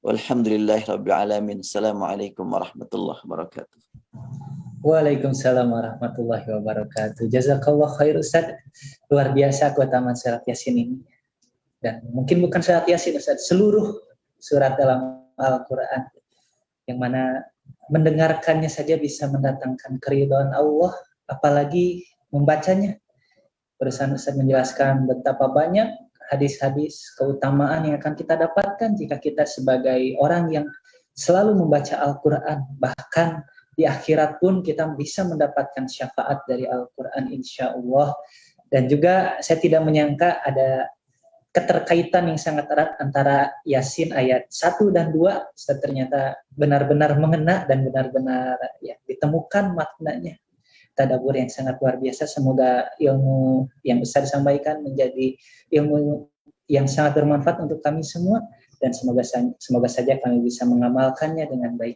Walhamdulillahirabbil alamin. Assalamualaikum warahmatullahi wabarakatuh. Waalaikumsalam warahmatullahi wabarakatuh. Jazakallah khair Ustaz. Luar biasa keutamaan surat Yasin ini. Dan mungkin bukan surat Yasin Ustaz, seluruh surat dalam Al-Quran yang mana mendengarkannya saja bisa mendatangkan keridhaan Allah, apalagi membacanya. Barusan Ustaz menjelaskan betapa banyak hadis-hadis keutamaan yang akan kita dapatkan jika kita sebagai orang yang selalu membaca Al-Quran. Bahkan di akhirat pun kita bisa mendapatkan syafaat dari Al-Quran insya Allah. Dan juga saya tidak menyangka ada keterkaitan yang sangat erat antara Yasin ayat 1 dan 2. Ternyata benar-benar mengena dan benar-benar ya, ditemukan maknanya. Tadabbur yang sangat luar biasa. Semoga ilmu yang Ustaz sampaikan menjadi ilmu yang sangat bermanfaat untuk kami semua, dan semoga saja kami bisa mengamalkannya dengan baik.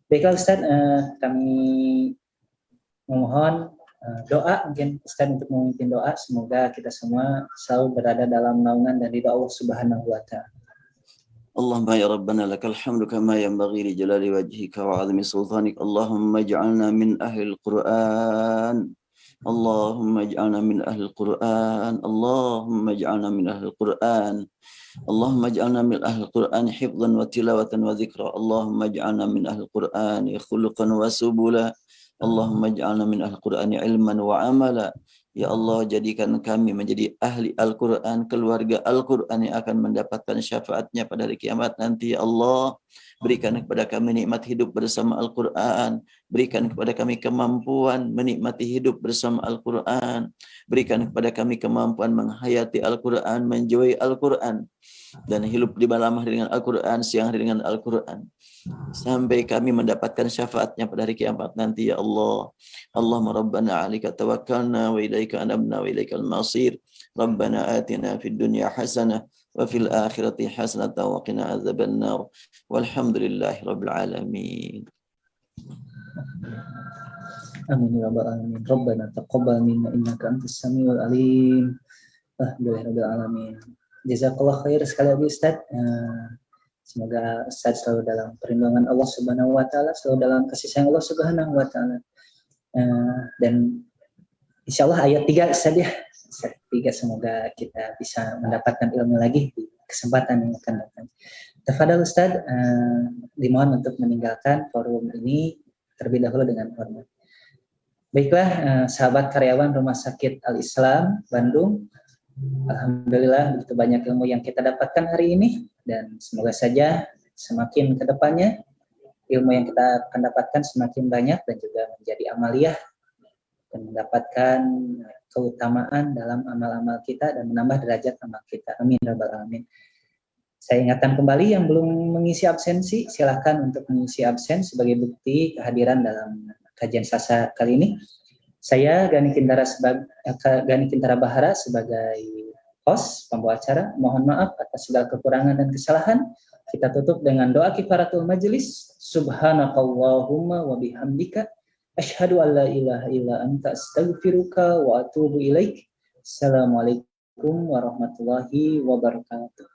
Baiklah Ustaz, kami memohon doa, mungkin Ustaz untuk memimpin doa. Semoga kita semua selalu berada dalam naungan dan ridha Allah Subhanahu wa Ta'ala. Allahumma ya Rabbana lakal hamdu kama yanbaghi li jalali wajhika wa 'azimi sultanik. Allahumma ij'alna min ahlil Qur'an. Allahumma ij'alna min ahlil Qur'an. Allahumma ij'alna min ahlil Qur'an. Allahumma ij'alna min ahlil Qur'an hifdhan wa tilawatan wa dzikra. Allahumma ij'alna min ahlil Qur'an khuluqan wa subula. Allahumma ij'alna min ahlil Qur'an ilman wa amala. Ya Allah, jadikan kami menjadi ahli Al-Quran, keluarga Al-Quran yang akan mendapatkan syafaatnya pada hari kiamat nanti. Ya Allah, berikan kepada kami nikmat hidup bersama Al-Quran. Berikan kepada kami kemampuan menikmati hidup bersama Al-Quran. Berikan kepada kami kemampuan menghayati Al-Quran, menjauhi Al-Quran, dan hidup di malam hari dengan Al-Quran, siang hari dengan Al-Quran, sampai kami mendapatkan syafaatnya pada hari kiamat nanti. Ya Allah, Allahumma Rabbana 'alaika tawakkalna wa ilaika anabna wa ilaikal masir. Rabbana atina fid dunya hasanah wa fil akhirati hasanah wa qina adzabannar. Walhamdulillahi rabbil alamin. Amin ya rabbal alamin. Rabbana taqabbal minna innaka antas samiul alim. Alhamdulillahi rabbil alamin. Jazakallah khair sekali lagi Ustaz. Semoga Ustaz selalu dalam perlindungan Allah Subhanahu wa Ta'ala, selalu dalam kasih sayang Allah Subhanahu wa Ta'ala. Dan insya Allah ayat 3 Ustaz ya. Ayat 3 semoga kita bisa mendapatkan ilmu lagi di kesempatan yang akan datang. Tafadhal Ustaz, dimohon untuk meninggalkan forum ini terlebih dahulu dengan hormat. Baiklah, sahabat karyawan Rumah Sakit Al-Islam Bandung, alhamdulillah begitu banyak ilmu yang kita dapatkan hari ini, dan semoga saja semakin ke depannya ilmu yang kita akan dapatkan semakin banyak dan juga menjadi amaliyah dan mendapatkan keutamaan dalam amal-amal kita dan menambah derajat amal kita. Amin ya rabbal alamin. Saya ingatkan kembali yang belum mengisi absensi, silakan untuk mengisi absen sebagai bukti kehadiran dalam kajian Selasa kali ini. Saya Gani Kintara Bahara sebagai host pembawa acara. Mohon maaf atas segala kekurangan dan kesalahan. Kita tutup dengan doa kifaratul majelis. Subhanakallahumma wa bihamdika asyhadu an la ilaha illa anta astaghfiruka wa atubu ilaik. Assalamualaikum warahmatullahi wabarakatuh.